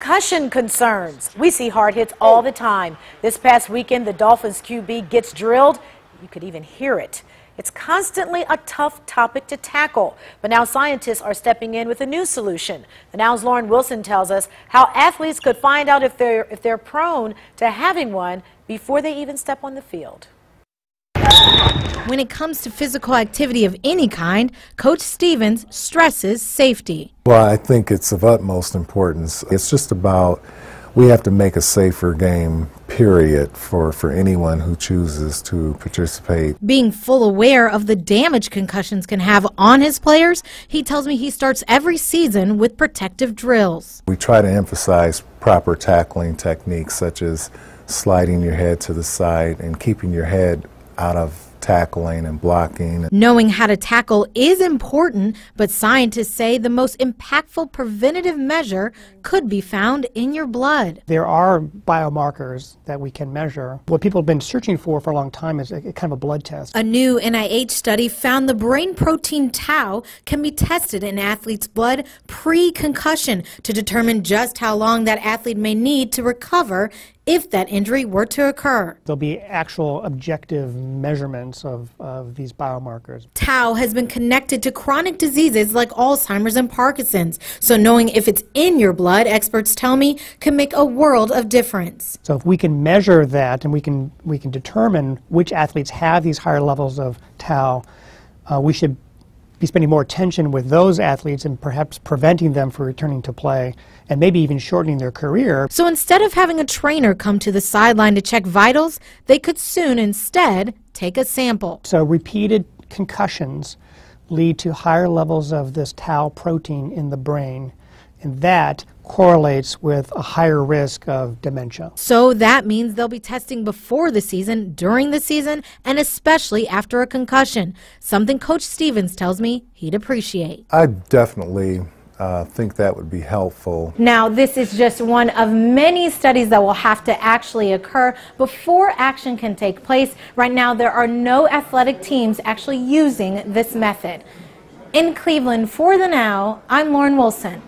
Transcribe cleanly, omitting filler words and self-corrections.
Concussion concerns. We see hard hits all the time. This past weekend, the Dolphins QB gets drilled. You could even hear it. It's constantly a tough topic to tackle, but now scientists are stepping in with a new solution. The Now's Lauren Wilson tells us how athletes could find out if they're prone to having one before they even step on the field. When it comes to physical activity of any kind, Coach Stevens stresses safety. Well, I think it's of utmost importance. It's just about we have to make a safer game, period, for anyone who chooses to participate. Being full aware of the damage concussions can have on his players, he tells me he starts every season with protective drills. We try to emphasize proper tackling techniques such as sliding your head to the side and keeping your head out of tackling and blocking. Knowing how to tackle is important, but scientists say the most impactful preventative measure could be found in your blood. There are biomarkers that we can measure. What people have been searching for a long time is a kind of a blood test. A new NIH study found the brain protein tau can be tested in athletes' blood pre-concussion to determine just how long that athlete may need to recover if that injury were to occur. There'll be actual objective measurements of these biomarkers. Tau has been connected to chronic diseases like Alzheimer's and Parkinson's, so knowing if it's in your blood, experts tell me, can make a world of difference. So if we can measure that and we can determine which athletes have these higher levels of tau, we should be spending more attention with those athletes and perhaps preventing them from returning to play and maybe even shortening their career. So instead of having a trainer come to the sideline to check vitals, they could soon instead take a sample. So repeated concussions lead to higher levels of this tau protein in the brain, and that correlates with a higher risk of dementia. So that means they'll be testing before the season, during the season, and especially after a concussion, something Coach Stevens tells me he'd appreciate. I definitely think that would be helpful. Now, this is just one of many studies that will have to actually occur before action can take place. Right now, there are no athletic teams actually using this method. In Cleveland, for the Now, I'm Lauren Wilson.